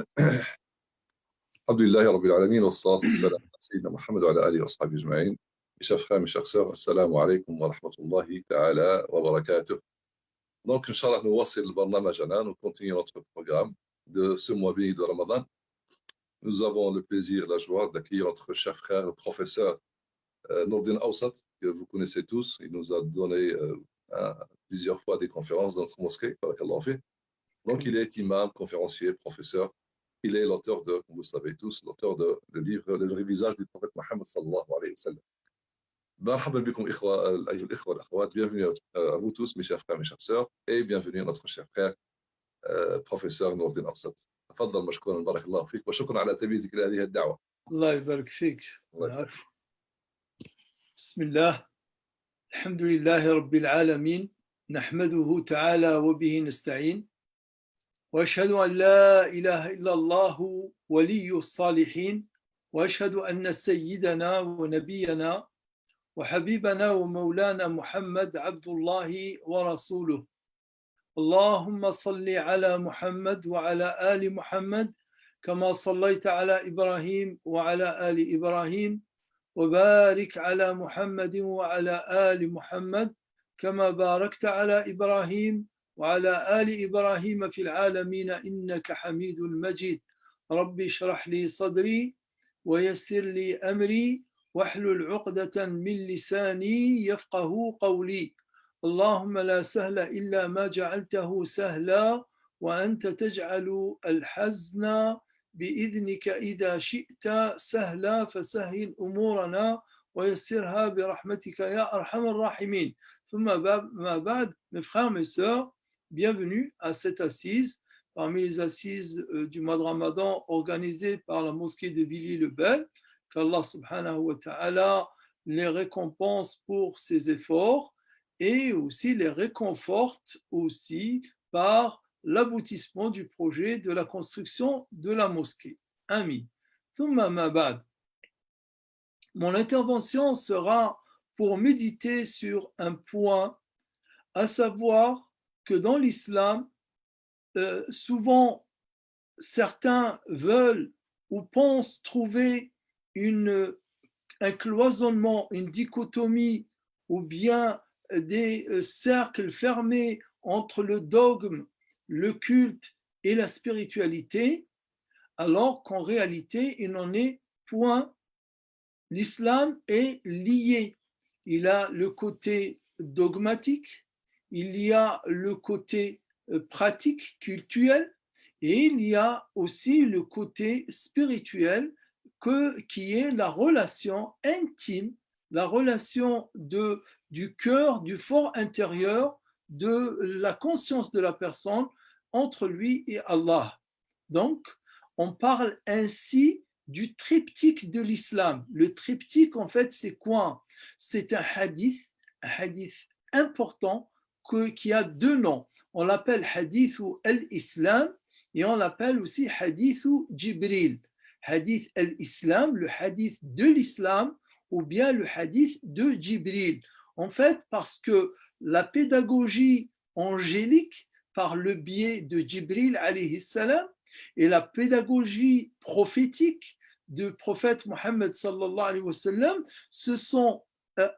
الحمد لله رب العالمين والصلاة والسلام على سيدنا محمد وعلى آله وصحبه أجمعين. Mes chers frères, mes chers sœurs, assalamu alaikum wa rahmatullahi ta'ala wa barakatuh. Donc, Inch'Allah, nous voici le barnamajana, nous continuons notre programme de ce mois béni de Ramadan. Nous avons le plaisir, la joie d'accueillir notre cher frère, le professeur Nourdin Awsat, que vous connaissez tous. Il nous a donné plusieurs fois des conférences dans notre mosquée. Donc, il est imam, conférencier, professeur. Il est l'auteur de, comme vous le savez tous, l'auteur de le livre Le vrai visage du prophète Mohammed sallallahu alayhi wa sallam. مرحبا بكم أيها الإخوة والأخوات. Bienvenue à vous tous, mes chers frères, mes chères sœurs, et bienvenue à notre cher frère, professeur Nourdin Awsat. تفضل مشكورا بارك الله فيك وشكرا على تلبيتك لهذه الدعوة. الله يبارك فيك. بسم الله الحمد لله رب العالمين نحمده تعالى وبه نستعين وأشهد أن لا إله إلا الله ولي الصالحين وأشهد أن سيدنا ونبينا وحبيبنا ومولانا محمد عبد الله ورسوله. اللهم صل على محمد وعلى آل محمد كما صليت على إبراهيم وعلى آل إبراهيم وبارك على محمد وعلى آل محمد كما باركت على إبراهيم وعلى آل إبراهيم في العالمين إنك حميد مجيد. ربي اشرح لي صدري ويسر لي أمري واحلل عقدة من لساني يفقه قولي. اللهم لا سهل إلا ما جعلته سهلا وأنت تجعل الحزن بإذنك إذا شئت سهلا فسهل أمورنا ويسرها برحمتك يا أرحم الراحمين. ثم ما بعد, mes frères, mes sœurs, bienvenue à cette assise, parmi les assises du mois de Ramadan organisées par la mosquée de Villiers-le-Bel. Qu'Allah subhanahu wa ta'ala les récompense pour ses efforts et aussi les réconforte aussi par l'aboutissement du projet de la construction de la mosquée. Amin. Thumma ma ba'd. Mon intervention sera pour méditer sur un point, à savoir que dans l'islam, souvent certains veulent ou pensent trouver un cloisonnement, une dichotomie ou bien des cercles fermés entre le dogme, le culte et la spiritualité, alors qu'en réalité, il n'en est point. L'islam est lié. Il a le côté dogmatique, il y a le côté pratique, cultuel, et il y a aussi le côté spirituel, qui est la relation intime, la relation du cœur, du fort intérieur, de la conscience de la personne entre lui et Allah. Donc, on parle ainsi du triptyque de l'islam. Le triptyque, en fait, c'est quoi? C'est un hadith important qui a deux noms. On l'appelle hadithu al-Islam et on l'appelle aussi hadithu Jibril. Hadith al-Islam, le hadith de l'islam, ou bien le hadith de Jibril. En fait, parce que la pédagogie angélique, par le biais de Jibril alayhi salam, et la pédagogie prophétique du prophète Mohammed sallallahu alayhi wa sallam se sont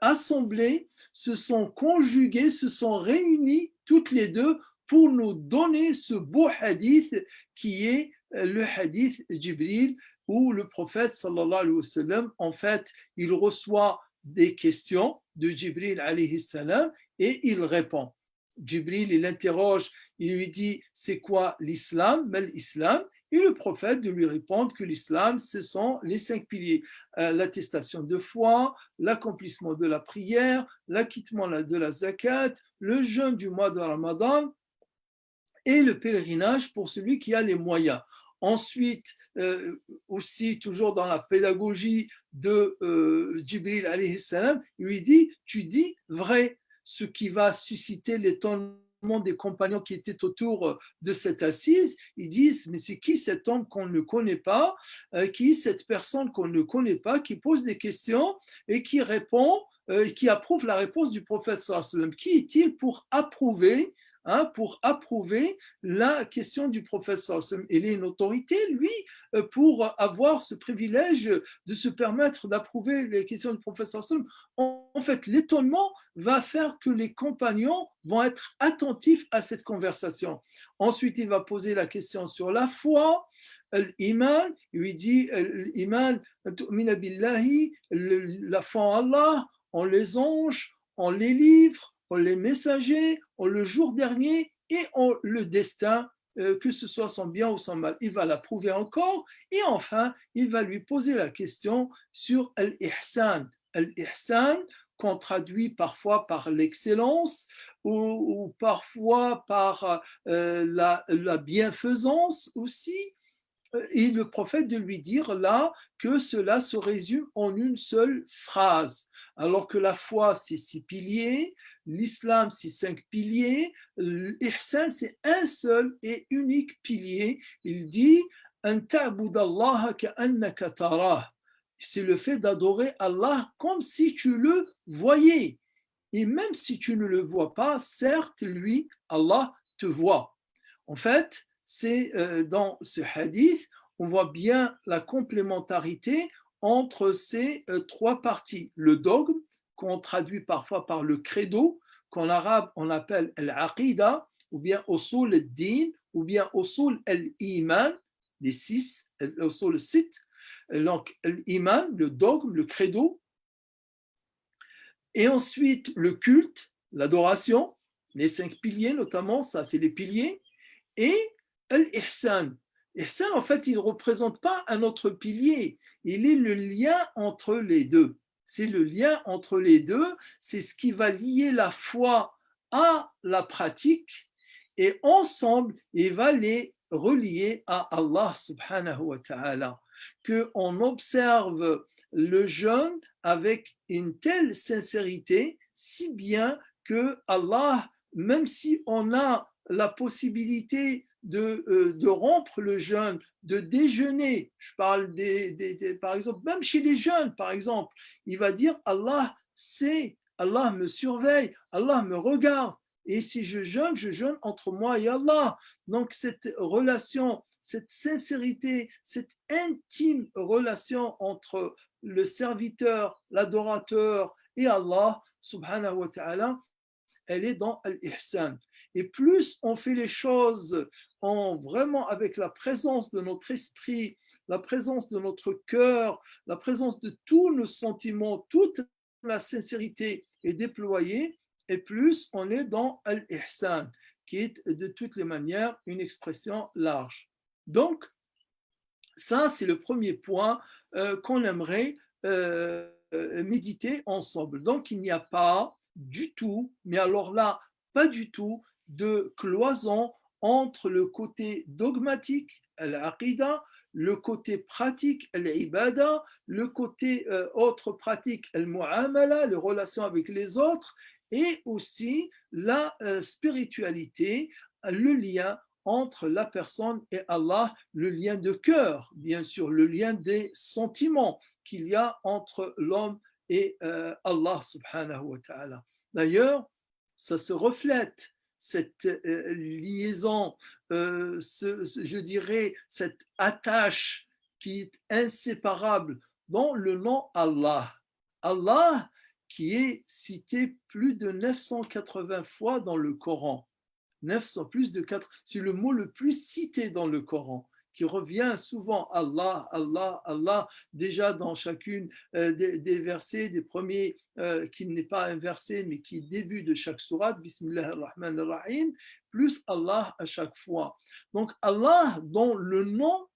assemblées, se sont conjuguées, se sont réunies toutes les deux pour nous donner ce beau hadith qui est le hadith Jibril, où le prophète sallallahu alayhi wa sallam, en fait, il reçoit des questions de Jibril alayhi salam et il répond. Jibril, il interroge, il lui dit, c'est quoi l'islam? Mal islam. Et le prophète de lui répondre que l'islam, ce sont les 5 piliers. L'attestation de foi, l'accomplissement de la prière, l'acquittement de la zakat, le jeûne du mois de Ramadan et le pèlerinage pour celui qui a les moyens. Ensuite, aussi toujours dans la pédagogie de Jibril alayhi salam, il lui dit, tu dis vrai, ce qui va susciter l'étonnement des compagnons qui étaient autour de cette assise. Ils disent, mais c'est qui cet homme qu'on ne connaît pas, qui est cette personne qu'on ne connaît pas, qui pose des questions et qui répond, qui approuve la réponse du prophète sallallahu alayhi wa sallam. Qui est-il pour approuver pour approuver la question du prophète sallallahu alayhi wa sallam. Il est une autorité, lui, pour avoir ce privilège de se permettre d'approuver les questions du prophète sallallahu alayhi wa sallam. En fait, l'étonnement va faire que les compagnons vont être attentifs à cette conversation. Ensuite, il va poser la question sur la foi, l'iman. Il lui dit l'iman, tu'mina billahi, la foi en Allah, en les anges, en les livres, en les messagers, en le jour dernier et en le destin, que ce soit son bien ou son mal. Il va l'approuver encore et enfin, il va lui poser la question sur al-ihsan. Al-ihsan, qu'on traduit parfois par l'excellence ou parfois par la bienfaisance aussi. Et le prophète de lui dire là que cela se résume en une seule phrase. Alors que la foi, c'est 6 piliers, l'islam, c'est 5 piliers, l'ihsan, c'est un seul et unique pilier. Il dit An ta'budallaha ka'annaka tarah. C'est le fait d'adorer Allah comme si tu le voyais. Et même si tu ne le vois pas, certes, lui, Allah, te voit. En fait, c'est dans ce hadith, on voit bien la complémentarité entre ces 3 parties. Le dogme, qu'on traduit parfois par le credo, qu'en arabe on appelle al-aqida, ou bien usul al-din, ou bien usul al-iman, les 6, usul al-sit. Donc, l'iman, le dogme, le credo, et ensuite le culte, l'adoration, les 5 piliers notamment, ça c'est les piliers, et l'ihsan. L'ihsan, en fait, il ne représente pas un autre pilier, il est le lien entre les deux. C'est le lien entre les deux, c'est ce qui va lier la foi à la pratique, et ensemble, il va les relier à Allah subhanahu wa ta'ala. Qu'on observe le jeûne avec une telle sincérité, si bien que Allah, même si on a la possibilité de rompre le jeûne, de déjeuner, je parle par exemple, même chez les jeunes, par exemple, il va dire Allah sait, Allah me surveille, Allah me regarde. Et si je jeûne entre moi et Allah. Donc cette relation, cette sincérité, cette intime relation entre le serviteur, l'adorateur et Allah, subhanahu wa ta'ala, elle est dans l'ihsan. Et plus on fait les choses vraiment avec la présence de notre esprit, la présence de notre cœur, la présence de tous nos sentiments, toute la sincérité est déployée, et plus on est dans l'ihsan, qui est de toutes les manières une expression large. Donc, ça, c'est le premier point qu'on aimerait méditer ensemble. Donc, il n'y a pas du tout, mais alors là, pas du tout, de cloison entre le côté dogmatique, al-aqida, le côté pratique, al-ibada, le côté autre pratique, al-mu'amala, les relations avec les autres, et aussi la spiritualité, le lien entre la personne et Allah, le lien de cœur, bien sûr, le lien des sentiments qu'il y a entre l'homme et Allah subhanahu wa ta'ala. D'ailleurs, ça se reflète, cette liaison, je dirais, cette attache qui est inséparable dans le nom Allah. Allah qui est cité plus de 980 fois dans le Coran. 900, plus de 4, c'est le mot le plus cité dans le Coran, qui revient souvent Allah, Allah, Allah, déjà dans chacune des versets, des premiers, qui n'est pas un verset, mais qui est début de chaque sourate, Bismillah ar-Rahman ar-Rahim, plus Allah à chaque fois. Donc Allah, dont le nom,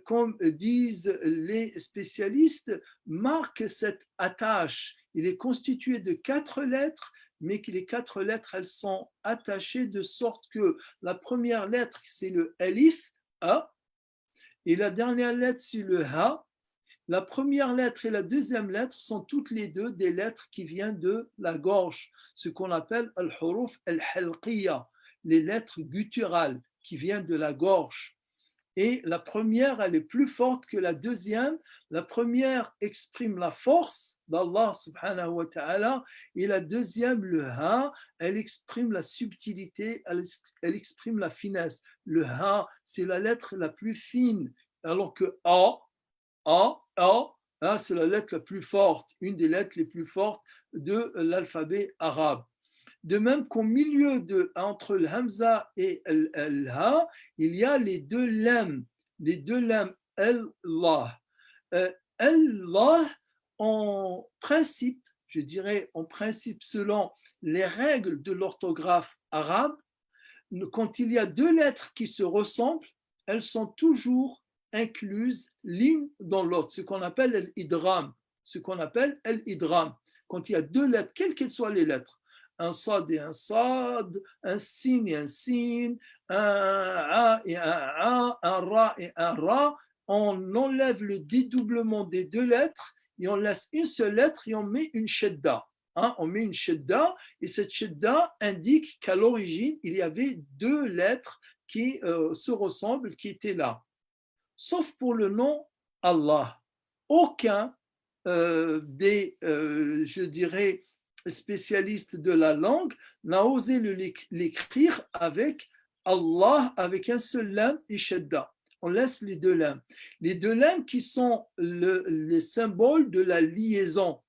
comme disent les spécialistes, marque cette attache. Il est constitué de 4 lettres, mais que les 4 lettres, elles sont attachées de sorte que la première lettre, c'est le alif, A, et la dernière lettre, c'est le Ha. La première lettre et la deuxième lettre sont toutes les deux des lettres qui viennent de la gorge, ce qu'on appelle al-huruf al-halqiyya, les lettres gutturales qui viennent de la gorge. Et la première, elle est plus forte que la deuxième. La première exprime la force d'Allah subhanahu wa ta'ala. Et la deuxième, le ha, elle exprime la subtilité, elle exprime la finesse. Le ha, c'est la lettre la plus fine, alors que A, c'est la lettre la plus forte, une des lettres les plus fortes de l'alphabet arabe. De même qu'au milieu entre le hamza et le ha, il y a les deux lames, Allah. Allah, en principe, je dirais en principe selon les règles de l'orthographe arabe, quand il y a deux lettres qui se ressemblent, elles sont toujours incluses l'une dans l'autre, ce qu'on appelle l'idram. Quand il y a deux lettres, quelles qu'elles soient les lettres, un sad et un sad, un sin et un sin, un a et un a, un ra et un ra, on enlève le dédoublement des deux lettres et on laisse une seule lettre et on met une shedda. On met une shedda et cette shedda indique qu'à l'origine, il y avait deux lettres qui se ressemblent, qui étaient là. Sauf pour le nom Allah. Aucun je dirais, spécialistes de la langue n'a osé l'écrire avec Allah, avec un seul lam et shedda. On laisse les deux lames. Les deux lames qui sont les symboles de la liaison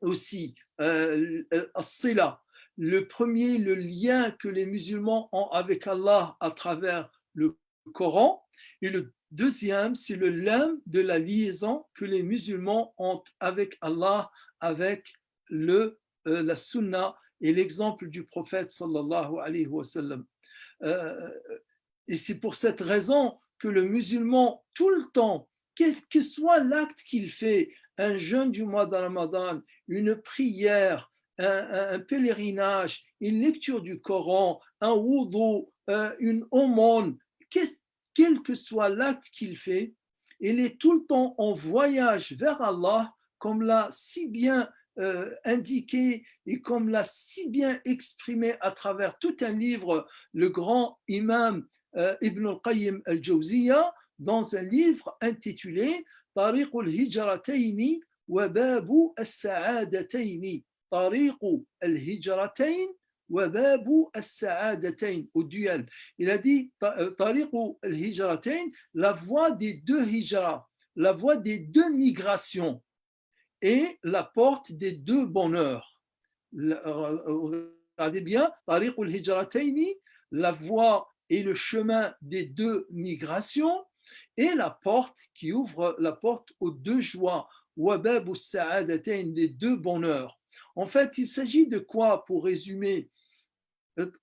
aussi, as-sila. Le premier, le lien que les musulmans ont avec Allah à travers le Coran, et le deuxième, c'est le lam de la liaison que les musulmans ont avec Allah, avec la sunna et l'exemple du prophète sallallahu alayhi wa sallam. Et c'est pour cette raison que le musulman, tout le temps, quel que soit l'acte qu'il fait, un jeûne du mois de Ramadan, une prière, un pèlerinage, une lecture du Coran, un wudu, une aumône, quel que soit l'acte qu'il fait, il est tout le temps en voyage vers Allah, comme l'a si bien indiqué et comme l'a si bien exprimé à travers tout un livre le grand imam Ibn al-Qayyim al-Jawziyya, dans un livre intitulé طريق الهجرتين وباب السعادتين طريق الهجرتين وباب السعادتين au duel. Il a dit طريق الهجرتين, la voie des deux hijras, la voie des deux migrations et la porte des deux bonheurs. Regardez bien, طريق الهجرتين, la voie et le chemin des deux migrations, et la porte qui ouvre la porte aux deux joies, wabab as-sa'adatayn, les deux bonheurs. En fait, il s'agit de quoi, pour résumer?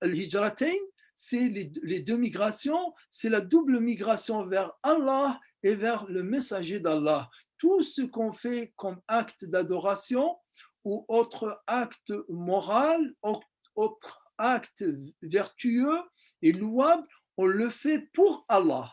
Al-hijratayn, c'est les deux migrations, c'est la double migration vers Allah et vers le messager d'Allah. Tout ce qu'on fait comme acte d'adoration ou autre acte moral, autre acte vertueux et louable, on le fait pour Allah.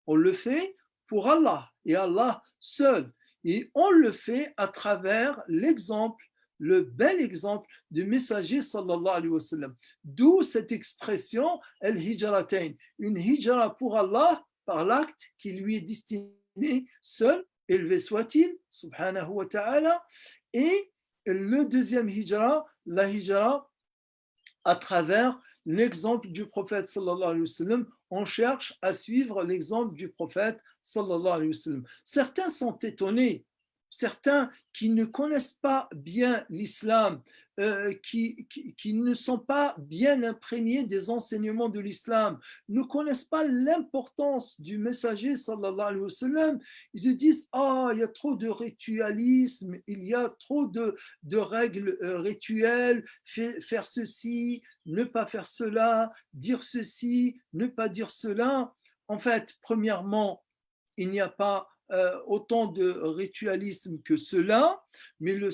On le fait pour Allah et Allah seul. Et on le fait à travers l'exemple, le bel exemple du messager sallallahu alayhi wa sallam. D'où cette expression al-hijratain, une hijra pour Allah par l'acte qui lui est destiné seul, élevé soit-il, subhanahu wa ta'ala. Et le deuxième hijra, la hijra à travers l'exemple du prophète sallallahu alayhi wa sallam. On cherche à suivre l'exemple du prophète sallallahu alayhi wa sallam. Certains sont étonnés, certains qui ne connaissent pas bien l'islam, qui ne sont pas bien imprégnés des enseignements de l'islam, ne connaissent pas l'importance du messager sallallahu alayhi wa sallam, ils se disent il y a trop de ritualisme, il y a trop de règles rituelles, faire ceci, ne pas faire cela, dire ceci, ne pas dire cela. En fait, premièrement, il n'y a pas autant de ritualisme que cela, mais le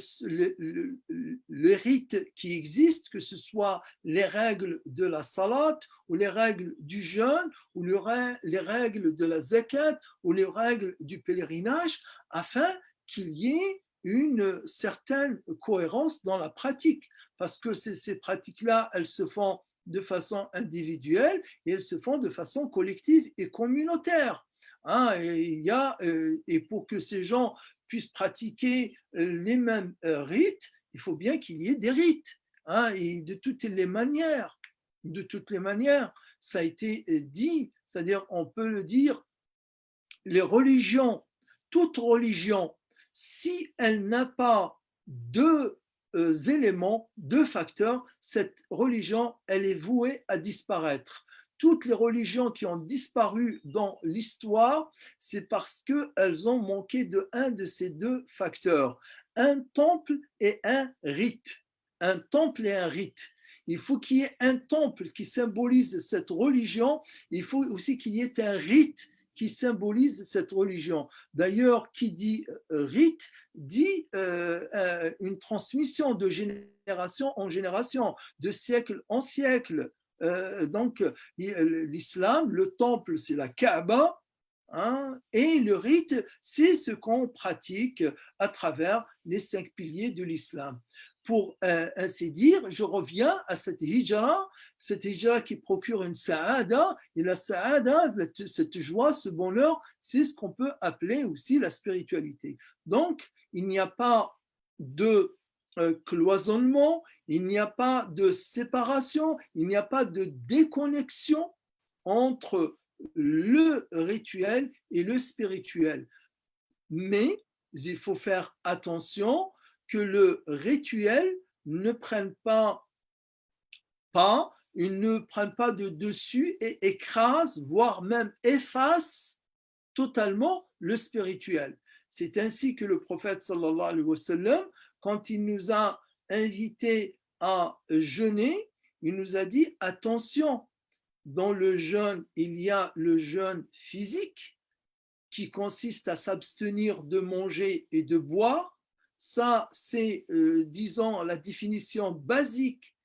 rite qui existe, que ce soit les règles de la salat, ou les règles du jeûne, ou les règles de la zakat, ou les règles du pèlerinage, afin qu'il y ait une certaine cohérence dans la pratique, parce que ces pratiques-là, elles se font de façon individuelle et elles se font de façon collective et communautaire. Et pour que ces gens puissent pratiquer les mêmes rites, il faut bien qu'il y ait des rites, hein, et de toutes les manières, ça a été dit, c'est-à-dire on peut le dire, les religions, toute religion, si elle n'a pas deux éléments, deux facteurs, cette religion, elle est vouée à disparaître. Toutes les religions qui ont disparu dans l'histoire, c'est parce qu'elles ont manqué de un de ces deux facteurs, un temple et un rite. Un temple et un rite. Il faut qu'il y ait un temple qui symbolise cette religion, il faut aussi qu'il y ait un rite qui symbolise cette religion. D'ailleurs, qui dit rite, dit une transmission de génération en génération, de siècle en siècle. Donc, l'islam, le temple, c'est la Kaaba, hein, et le rite, c'est ce qu'on pratique à travers les 5 piliers de l'islam. Pour ainsi dire, je reviens à cette hijra qui procure une sa'ada, et la sa'ada, cette joie, ce bonheur, c'est ce qu'on peut appeler aussi la spiritualité. Donc, il n'y a pas de cloisonnement, il n'y a pas de séparation, il n'y a pas de déconnexion entre le rituel et le spirituel. Mais il faut faire attention que le rituel ne prenne pas, il ne prenne pas de dessus et écrase, voire même efface totalement le spirituel. C'est ainsi que le prophète sallallahu alayhi wa sallam, quand il nous a invités à jeûner, il nous a dit attention, dans le jeûne, il y a le jeûne physique qui consiste à s'abstenir de manger et de boire. Ça, c'est, disons, la définition basique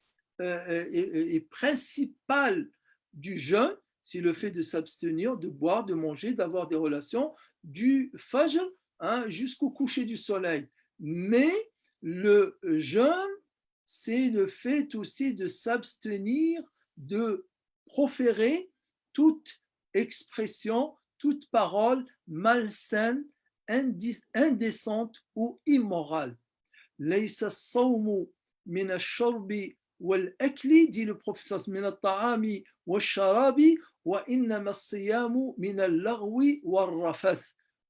et principale du jeûne, c'est le fait de s'abstenir, de boire, de manger, d'avoir des relations du fajr, hein, jusqu'au coucher du soleil. Mais le jeûne, c'est le fait aussi de s'abstenir de proférer toute expression, toute parole malsaine, indécente ou immorale. ليس الصوم من الشرب والأكل, dit le prophète, من الطعام والشراب وإنما الصيام من اللغو والرفث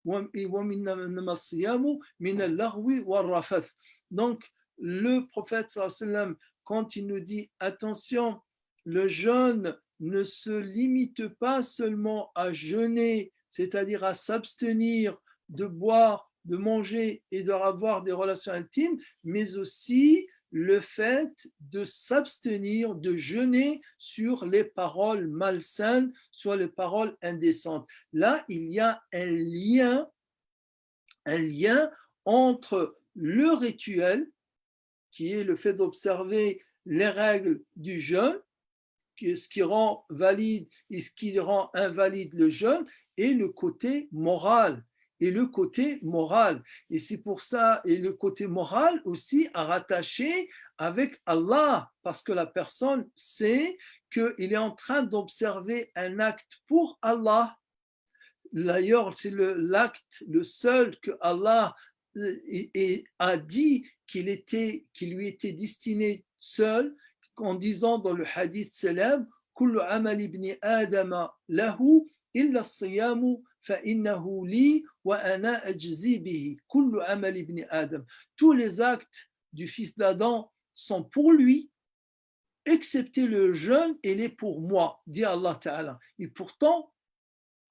وإنما الصيام من اللغو والرفث. Donc le prophète sallam, quand il nous dit attention, le jeûne ne se limite pas seulement à jeûner, c'est-à-dire à s'abstenir de boire, de manger et d'avoir des relations intimes, mais aussi le fait de s'abstenir, de jeûner sur les paroles malsaines, sur les paroles indécentes. Là, il y a un lien entre le rituel, qui est le fait d'observer les règles du jeûne, ce qui rend valide et ce qui rend invalide le jeûne, et le côté moral. Et c'est pour ça, et le côté moral aussi à rattacher avec Allah, parce que la personne sait qu'il est en train d'observer un acte pour Allah. D'ailleurs, c'est l'acte, le seul que Allah a dit qu'il lui était destiné seul, en disant dans le hadith célèbre, كل عمل ابن آدم له إلا الصيام فإنه لي وأنا أجزي به. كل عمل ابن آدم. Tous les actes du fils d'Adam sont pour lui, excepté le jeûne, et il est pour moi, dit Allah Ta'ala. Et pourtant,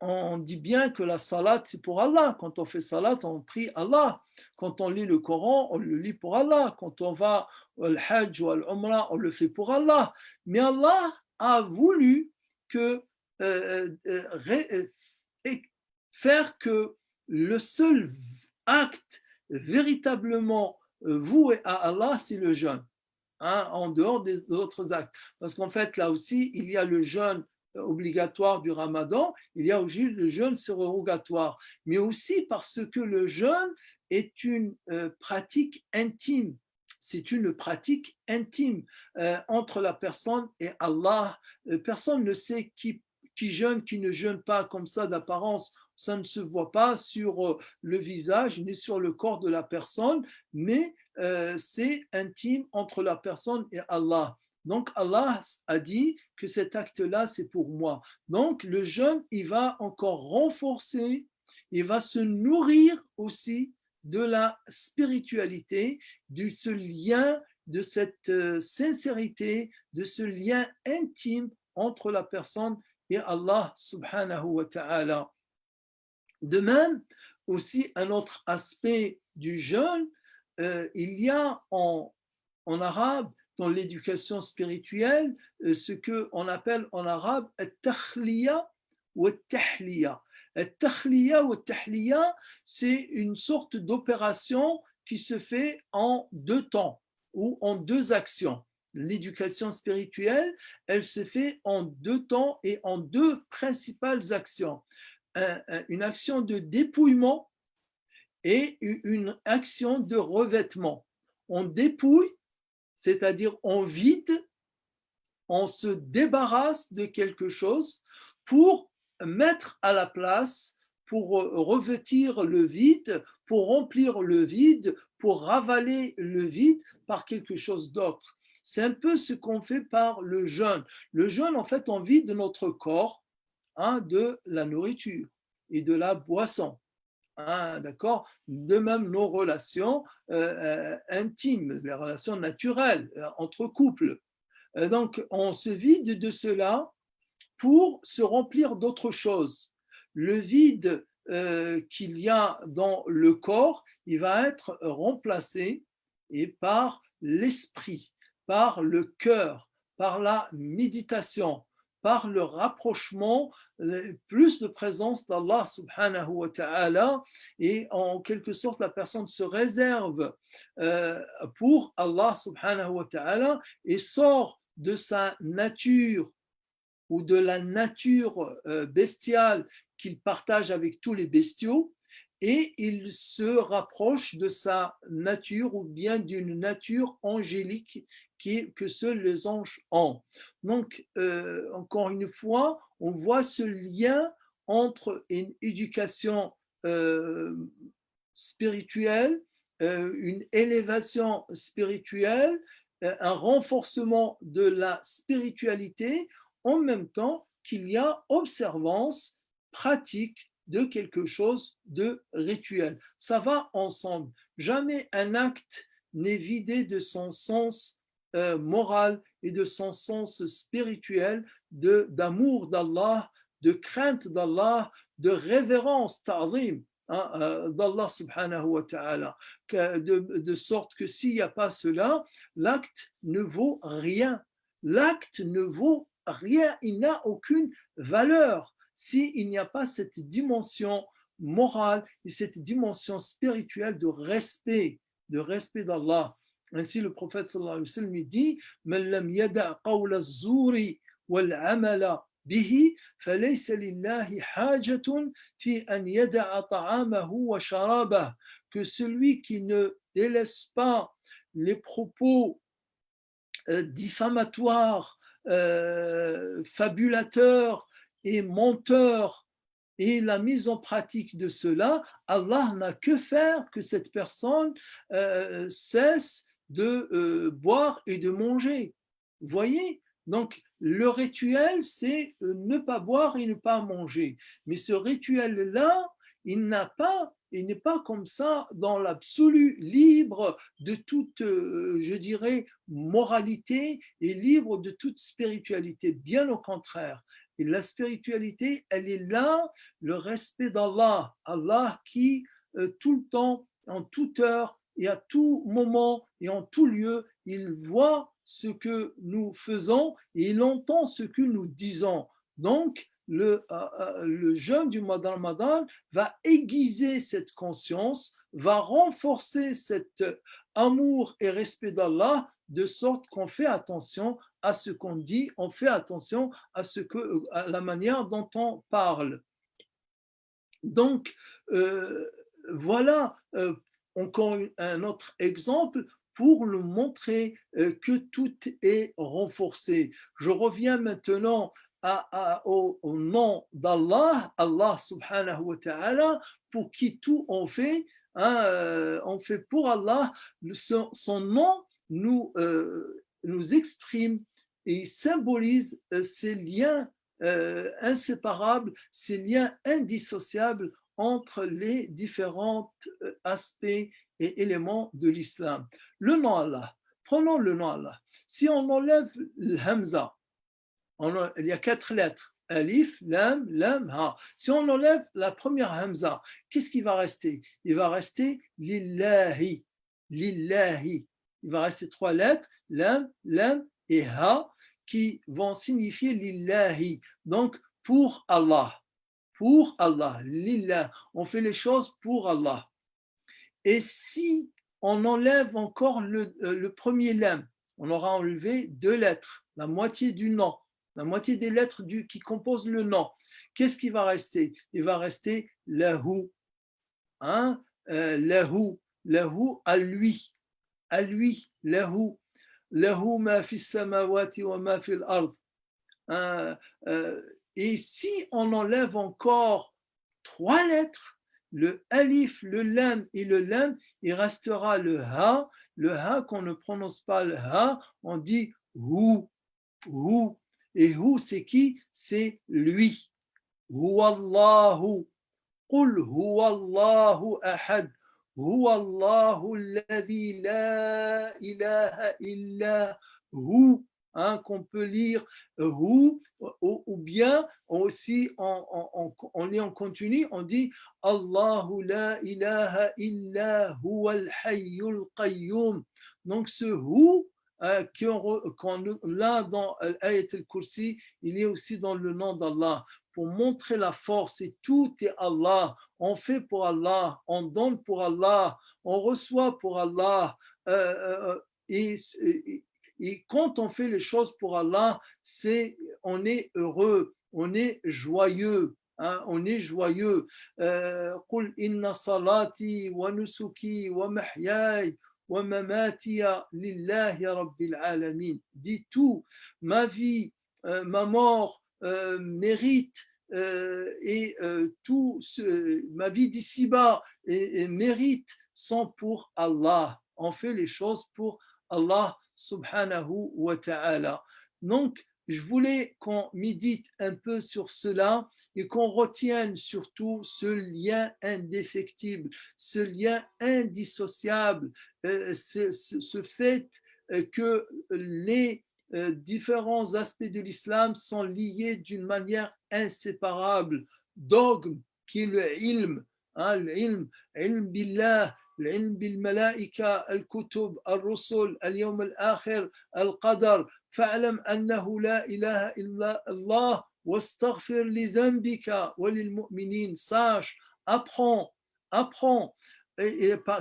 on dit bien que la salat, c'est pour Allah. Quand on fait salat, on prie Allah. Quand on lit le Coran, on le lit pour Allah. Quand on va au Hajj ou à l'Umrah, on le fait pour Allah. Mais Allah a voulu que, faire que le seul acte véritablement voué à Allah, c'est le jeûne, hein, en dehors des autres actes. Parce qu'en fait, là aussi, il y a le jeûne obligatoire du Ramadan, il y a aussi le jeûne surrogatoire, mais aussi parce que le jeûne est une pratique intime. C'est une pratique intime entre la personne et Allah. Personne ne sait qui qui jeûne, qui ne jeûne pas comme ça d'apparence, ça ne se voit pas sur le visage ni sur le corps de la personne, mais c'est intime entre la personne et Allah. Donc Allah a dit que cet acte-là, c'est pour moi. Donc le jeûne, il va encore renforcer, il va se nourrir aussi de la spiritualité, de ce lien, de cette sincérité, de ce lien intime entre la personne et Allah subhanahu wa ta'ala. De même, aussi un autre aspect du jeûne, il y a en arabe, dans l'éducation spirituelle, ce qu'on appelle en arabe al-takhliya ou al-tahliya. Al-takhliya ou al-tahliya, c'est une sorte d'opération qui se fait en deux temps ou en deux actions. L'éducation spirituelle, elle se fait en deux temps et en deux principales actions. Une action de dépouillement et une action de revêtement. On dépouille, c'est-à-dire on vide, on se débarrasse de quelque chose pour mettre à la place, pour revêtir le vide, pour remplir le vide, pour ravaler le vide par quelque chose d'autre. C'est un peu ce qu'on fait par le jeûne. Le jeûne, en fait, on vide notre corps de la nourriture et de la boisson. D'accord. De même, nos relations intimes, les relations naturelles entre couples. Donc, on se vide de cela pour se remplir d'autres choses. Le vide qu'il y a dans le corps, il va être remplacé et par l'esprit, par le cœur, par la méditation, par le rapprochement, plus de présence d'Allah subhanahu wa ta'ala, et en quelque sorte la personne se réserve pour Allah subhanahu wa ta'ala et sort de sa nature ou de la nature bestiale qu'il partage avec tous les bestiaux, et il se rapproche de sa nature ou bien d'une nature angélique que seuls les anges ont. Donc, encore une fois, on voit ce lien entre une éducation spirituelle, une élévation spirituelle, un renforcement de la spiritualité, en même temps qu'il y a observance pratique de quelque chose de rituel. Ça va ensemble. Jamais un acte n'est vidé de son sens moral et de son sens spirituel, d'amour d'Allah, de crainte d'Allah, de révérence, ta'zim, d'Allah subhanahu wa ta'ala, de sorte que s'il n'y a pas cela, l'acte ne vaut rien. L'acte ne vaut rien, il n'a aucune valeur s'il n'y a pas cette dimension morale et cette dimension spirituelle de respect d'Allah. Ainsi, le prophète sallallahu alayhi wa sallam dit Man lam yada' qawla az-zuri wal 'amala bihi falaysa lillahi hajatun fi an yada'a ta'amahu wa sharabahu, que celui qui ne délaisse pas les propos diffamatoires, fabulateurs et menteurs et la mise en pratique de cela, Allah n'a que faire que cette personne cesse de boire et de manger. Vous voyez? Donc, le rituel, c'est ne pas boire et ne pas manger. Mais ce rituel-là, il n'est pas comme ça dans l'absolu, libre de toute, je dirais, moralité et libre de toute spiritualité. Bien au contraire. Et la spiritualité, elle est là, le respect d'Allah. Allah qui, tout le temps, en toute heure et à tout moment et en tout lieu, il voit ce que nous faisons et il entend ce que nous disons. Donc, le jeûne du mois de Ramadan va aiguiser cette conscience, va renforcer cet amour et respect d'Allah, de sorte qu'on fait attention à ce qu'on dit, on fait attention à la manière dont on parle. Donc, voilà encore un autre exemple pour le montrer que tout est renforcé. Je reviens maintenant au nom d'Allah, Allah subhanahu wa ta'ala, pour qui tout on fait, hein, on fait pour Allah. Son nom nous exprime et symbolise ces liens inséparables, ces liens indissociables entre les différents aspects et éléments de l'islam. Le nom Allah, prenons le nom Allah. Si on enlève le Hamza, il y a 4 lettres. Alif, lam, lam, ha. Si on enlève la première hamza, qu'est-ce qui va rester? Il va rester lillahi. Lillahi. Il va rester 3 lettres, lam, lam et ha, qui vont signifier lillahi. Donc, pour Allah. Pour Allah. Lillah. On fait les choses pour Allah. Et si on enlève encore le premier lam, on aura enlevé 2 lettres, la moitié du nom. La moitié des lettres qui composent le nom. Qu'est-ce qui va rester? Il va rester lahu. Hein? Lahu. Lahu à lui. À lui. Lahu. Lahu ma fi samawati wa ma fi al-ard. Et si on enlève encore 3 lettres, le alif, le lam et le lam, il restera le ha. Le ha qu'on ne prononce pas le ha, on dit hu. Hu. Et hu, c'est qui? C'est lui. Huwallahu. Qul huwallahu ahad. Huwallahu alladhi la ilaha illa hu. Hein, qu'on peut lire hu, ou bien aussi on lit en continu, on dit Allahu la ilaha illa huwal hayyul qayyum. Donc ce hu, là dans l'ayat al-Kursi, il est aussi dans le nom d'Allah pour montrer la force, et tout est Allah. On fait pour Allah, on donne pour Allah, on reçoit pour Allah. Et quand on fait les choses pour Allah, on est heureux, on est joyeux. Hein, on est joyeux. قل إن صلاتي ونسكي ومحياي ومماتي لله رب العالمين. Dis tout, ma vie, ma mort mérite ma vie d'ici-bas et mérite sont pour Allah. On fait les choses pour Allah subhanahu wa ta'ala. Donc, je voulais qu'on médite un peu sur cela et qu'on retienne surtout ce lien indéfectible, ce lien indissociable, ce fait que les différents aspects de l'islam sont liés d'une manière inséparable. Dogme, qui est le ilm, ilm billah, العلم بالملائكة الكتب الرسل اليوم الآخر القدر فاعلم أنه لا إله إلا الله واستغفر لذنبك وللمؤمنين. Sache, apprends,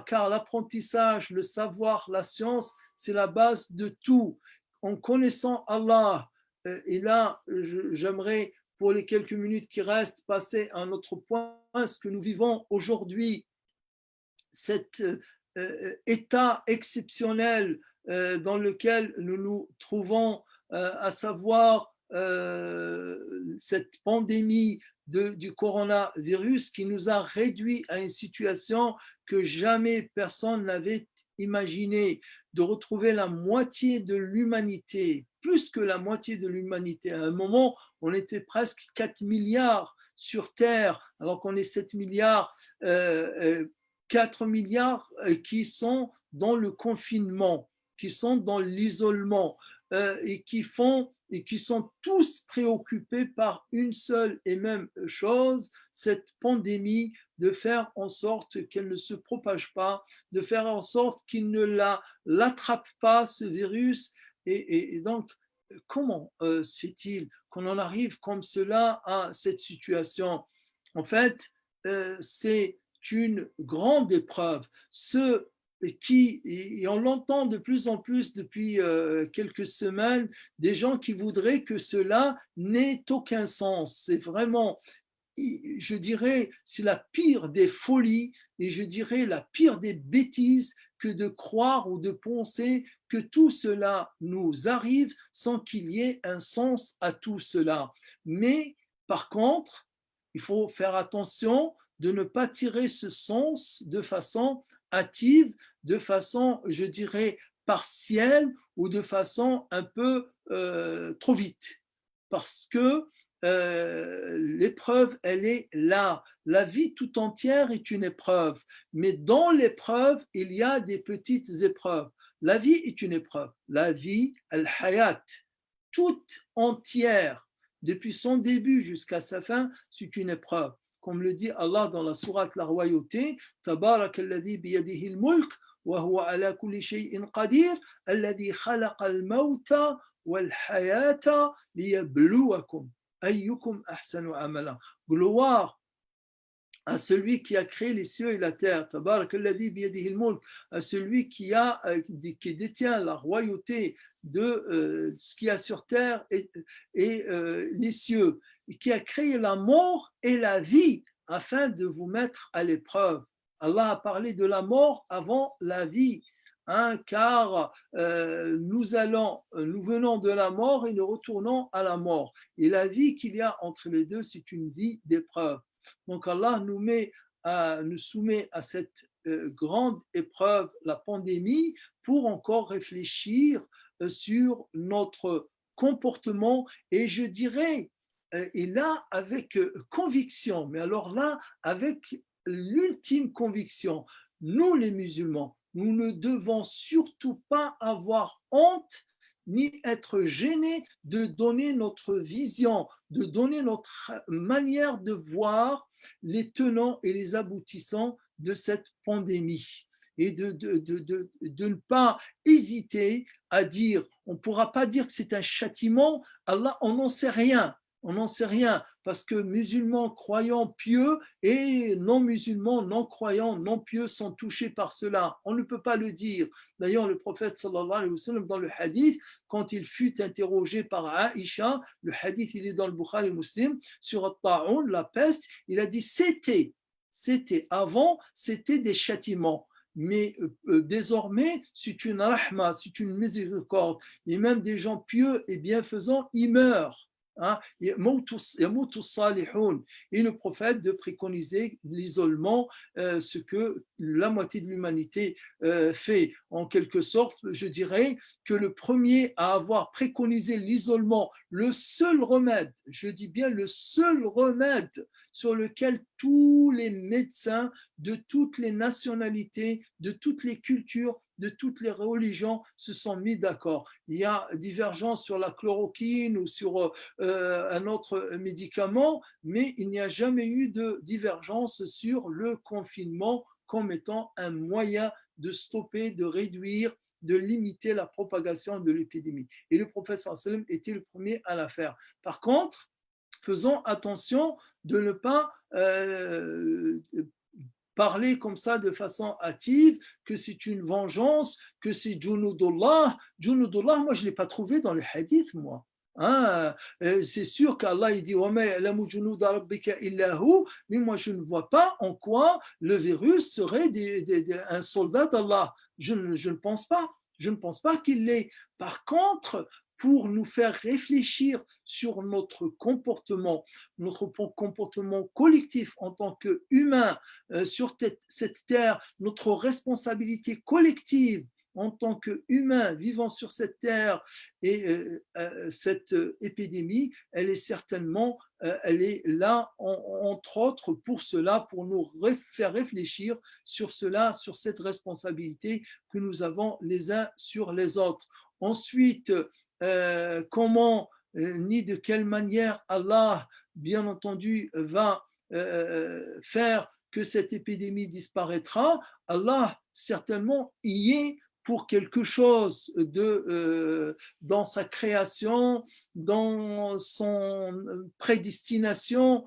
car l'apprentissage, le savoir, la science, c'est la base de tout. En connaissant Allah, et là j'aimerais pour les quelques minutes qui restent passer à un autre point, ce que nous vivons aujourd'hui, cet état exceptionnel dans lequel nous nous trouvons, à savoir cette pandémie du coronavirus qui nous a réduit à une situation que jamais personne n'avait imaginée, de retrouver la moitié de l'humanité, plus que la moitié de l'humanité. À un moment, on était presque 4 milliards sur Terre, alors qu'on est 7 milliards. 4 milliards qui sont dans le confinement, qui sont dans l'isolement et qui sont tous préoccupés par une seule et même chose, cette pandémie, de faire en sorte qu'elle ne se propage pas, de faire en sorte qu'il ne l'attrape pas, ce virus. Et donc, comment se fait-il qu'on en arrive comme cela à cette situation? En fait, c'est une grande épreuve. Et on l'entend de plus en plus depuis quelques semaines, des gens qui voudraient que cela n'ait aucun sens. C'est vraiment, je dirais, c'est la pire des folies et je dirais la pire des bêtises que de croire ou de penser que tout cela nous arrive sans qu'il y ait un sens à tout cela. Mais par contre, il faut faire attention de ne pas tirer ce sens de façon hâtive, de façon, je dirais, partielle ou de façon un peu trop vite. Parce que l'épreuve, elle est là. La vie tout entière est une épreuve, mais dans l'épreuve, il y a des petites épreuves. La vie est une épreuve. La vie, al-hayat, toute entière, depuis son début jusqu'à sa fin, c'est une épreuve. Comme le dit Allah dans la sourate La Royauté, Tabarak alladhi biyadihi al-mulk wa huwa ala kulli shay'in qadir, alladhi khalaqa al-mawta wal-hayata liyabluwakum ayyukum ahsanu amala. Gloire à celui qui a créé les cieux et la terre, Tabarak alladhi biyadihi al-mulk, à celui qui détient la royauté de ce qu'il y a sur terre et les cieux, et qui a créé la mort et la vie afin de vous mettre à l'épreuve. Allah a parlé de la mort avant la vie, car nous venons de la mort et nous retournons à la mort. Et la vie qu'il y a entre les deux, c'est une vie d'épreuve. Donc Allah nous soumet à cette grande épreuve, la pandémie, pour encore réfléchir sur notre comportement, et je dirais, et là avec conviction, mais alors là avec l'ultime conviction, nous les musulmans, nous ne devons surtout pas avoir honte ni être gênés de donner notre vision, de donner notre manière de voir les tenants et les aboutissants de cette pandémie, et de ne pas hésiter à dire, on ne pourra pas dire que c'est un châtiment, Allah, on n'en sait rien. On n'en sait rien, parce que musulmans croyants pieux et non-musulmans, non-croyants, non-pieux sont touchés par cela. On ne peut pas le dire. D'ailleurs, le prophète sallallahu alayhi wa sallam, dans le hadith, quand il fut interrogé par Aïcha, le hadith il est dans le Bukhari et Muslim, sur At-Ta'un, la peste, il a dit avant, c'était des châtiments. Mais désormais, c'est une rahma, c'est une miséricorde. Et même des gens pieux et bienfaisants, ils meurent. Et le prophète de préconiser l'isolement, ce que la moitié de l'humanité fait. En quelque sorte, je dirais que le premier à avoir préconisé l'isolement, le seul remède, je dis bien le seul remède sur lequel tous les médecins de toutes les nationalités, de toutes les cultures, de toutes les religions se sont mis d'accord. Il y a divergence sur la chloroquine ou sur un autre médicament, mais il n'y a jamais eu de divergence sur le confinement comme étant un moyen de stopper, de réduire, de limiter la propagation de l'épidémie. Et le prophète sallallahu alayhi wa sallam était le premier à la faire. Par contre, faisons attention de ne pas parler comme ça de façon hâtive, que c'est une vengeance, que c'est Junudullah. Junudullah, moi je ne l'ai pas trouvé dans les hadiths, moi. C'est sûr qu'Allah il dit mais moi je ne vois pas en quoi le virus serait un soldat d'Allah. Je ne pense pas. Je ne pense pas qu'il l'est. Par contre, pour nous faire réfléchir sur notre comportement collectif en tant qu'humains sur cette terre, notre responsabilité collective en tant qu'humains vivant sur cette terre, et cette épidémie, elle est certainement, elle est là entre autres pour cela, pour nous faire réfléchir sur cela, sur cette responsabilité que nous avons les uns sur les autres. Ensuite, comment ni de quelle manière Allah, bien entendu, va faire que cette épidémie disparaîtra. Allah certainement y est pour quelque chose dans sa création, dans son prédestination,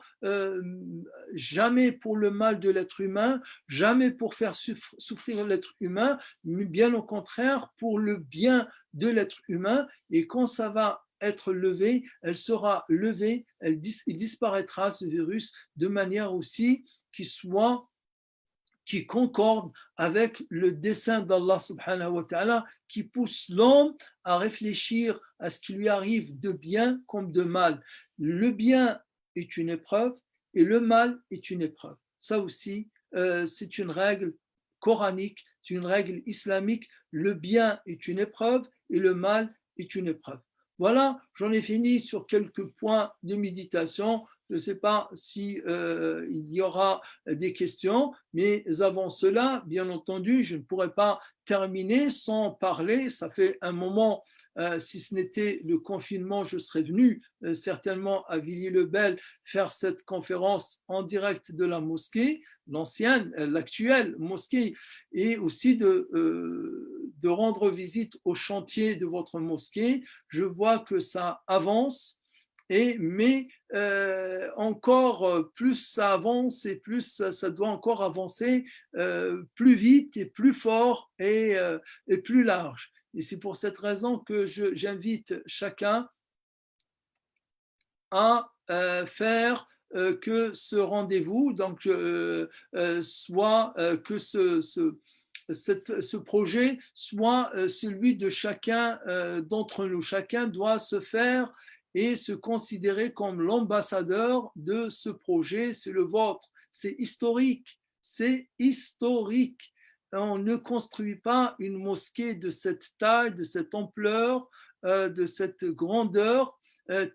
jamais pour le mal de l'être humain, jamais pour faire souffrir l'être humain, mais bien au contraire pour le bien de l'être humain. Et quand ça va être levé, elle sera levée, il disparaîtra ce virus de manière aussi qui soit qui concorde avec le dessein d'Allah subhanahu wa ta'ala, qui pousse l'homme à réfléchir à ce qui lui arrive de bien comme de mal. Le bien est une épreuve et le mal est une épreuve. Ça aussi, c'est une règle coranique, c'est une règle islamique. Le bien est une épreuve et le mal est une épreuve. Voilà, j'en ai fini sur quelques points de méditation. Je ne sais pas si il y aura des questions, mais avant cela, bien entendu, je ne pourrais pas terminer sans parler. Ça fait un moment, si ce n'était le confinement, je serais venu certainement à Villiers-le-Bel faire cette conférence en direct de la mosquée, l'ancienne, l'actuelle mosquée, et aussi de rendre visite au chantier de votre mosquée. Je vois que ça avance. Mais encore plus ça avance et plus ça doit encore avancer plus vite et plus fort et plus large. Et c'est pour cette raison que j'invite chacun à faire que ce rendez-vous, donc soit que ce projet soit celui de chacun d'entre nous. Chacun doit se faire et se considérer comme l'ambassadeur de ce projet. C'est le vôtre. C'est historique. C'est historique. On ne construit pas une mosquée de cette taille, de cette ampleur, de cette grandeur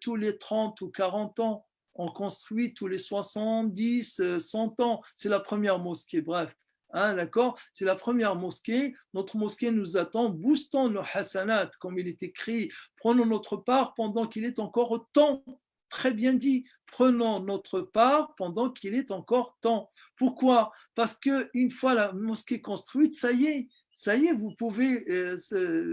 tous les 30 ou 40 ans. On construit tous les 70, 100 ans. C'est la première mosquée, bref. Hein, d'accord? C'est la première mosquée. Notre mosquée nous attend. Boostons nos hasanat, comme il est écrit. Prenons notre part pendant qu'il est encore temps. Très bien dit. Prenons notre part pendant qu'il est encore temps. Pourquoi? Parce qu'une fois la mosquée construite, ça y est, vous pouvez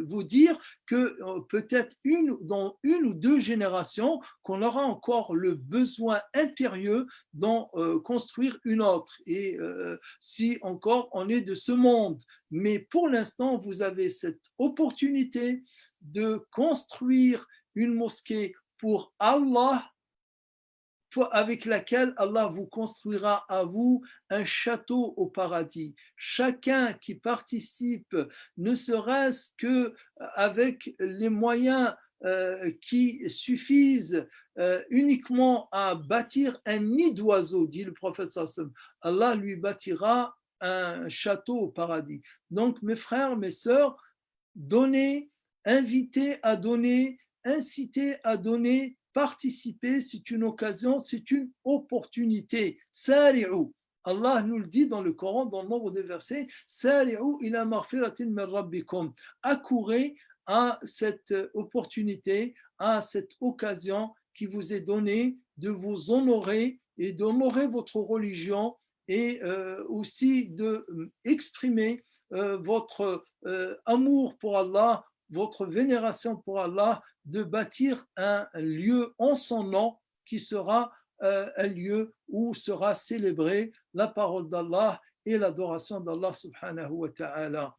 vous dire que peut-être dans une ou deux générations, qu'on aura encore le besoin impérieux d'en construire une autre. Et si encore on est de ce monde. Mais pour l'instant, vous avez cette opportunité de construire une mosquée pour Allah, avec laquelle Allah vous construira à vous un château au paradis. Chacun qui participe, ne serait-ce qu'avec les moyens qui suffisent uniquement à bâtir un nid d'oiseau, dit le prophète sallallahu alayhi wa sallam, Allah lui bâtira un château au paradis. Donc mes frères, mes sœurs, donnez, invitez à donner, incitez à donner, participer, c'est une occasion, c'est une opportunité. Sari'u. Allah nous le dit dans le Coran, dans le nombre des versets, Sari'u ila maghfiratin min rabbikum. Accourez à cette opportunité, à cette occasion qui vous est donnée de vous honorer et d'honorer votre religion et aussi d'exprimer votre amour pour Allah, votre vénération pour Allah, de bâtir un lieu en son nom qui sera un lieu où sera célébrée la parole d'Allah et l'adoration d'Allah subhanahu wa ta'ala.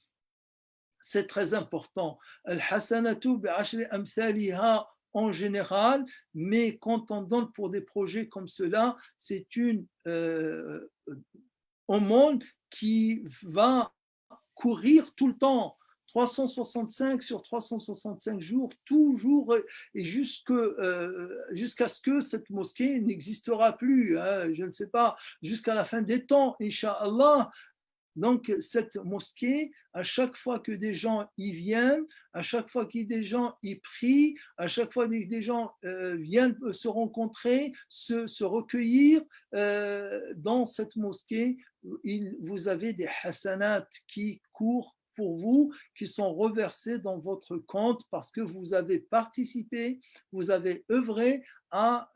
C'est très important. Al-hasanatu bi'ashri amthaliha en général, mais quand on donne pour des projets comme cela, c'est une aumône qui va courir tout le temps, 365 sur 365 jours, toujours, et jusqu'à ce que cette mosquée n'existera plus, hein, je ne sais pas, jusqu'à la fin des temps, Inch'Allah. Donc, cette mosquée, à chaque fois que des gens y viennent, à chaque fois que des gens y prient, à chaque fois que des gens viennent se rencontrer, se recueillir dans cette mosquée, vous avez des hasanats qui courent pour vous, qui sont reversés dans votre compte parce que vous avez participé, vous avez œuvré à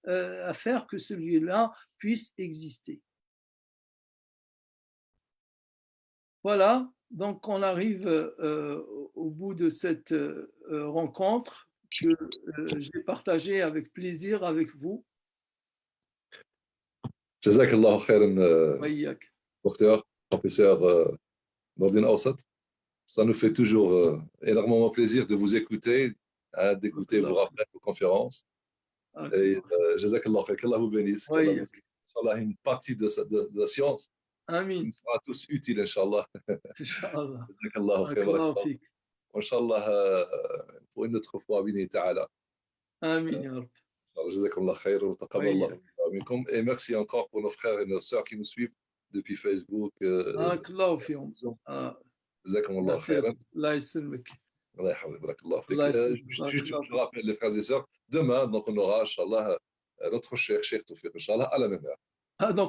à faire que celui-là puisse exister. Voilà, donc on arrive au bout de cette rencontre que j'ai partagée avec plaisir avec vous. Jazakallahu khairan, Waïyak. docteur, professeur Nordin Awsat. Ça nous fait toujours énormément plaisir de vous écouter, d'écouter vos rappels, vos conférences. Et Jazakallahu khairan, qu'Allah vous bénisse, qu'Allah vous, une partie de la science آمين sera tous utile إن شاء الله. إن شاء الله. جزاك الله بارك خير، بارك الله الله. فيك. وإن شاء الله pour une autre fois بإذن تعالى. آمين يا رب. Alors, جزاكم الله خير وتقبل الله وإياك. منكم. Et merci encore pour nos frères et nos sœurs qui nous suivent depuis Facebook. بارك الله فيهم. جزاكم الله Merci. خيرا. الله يسلمك. الله يحفظك، بارك الله فيك. الله يسلمك. بارك Juste, الله je فيك. rappelle les frères et sœurs, demain, donc on aura, Inch'Allah, notre cher Cheikh Toufiq, Inch'Allah, à la même heure. Donc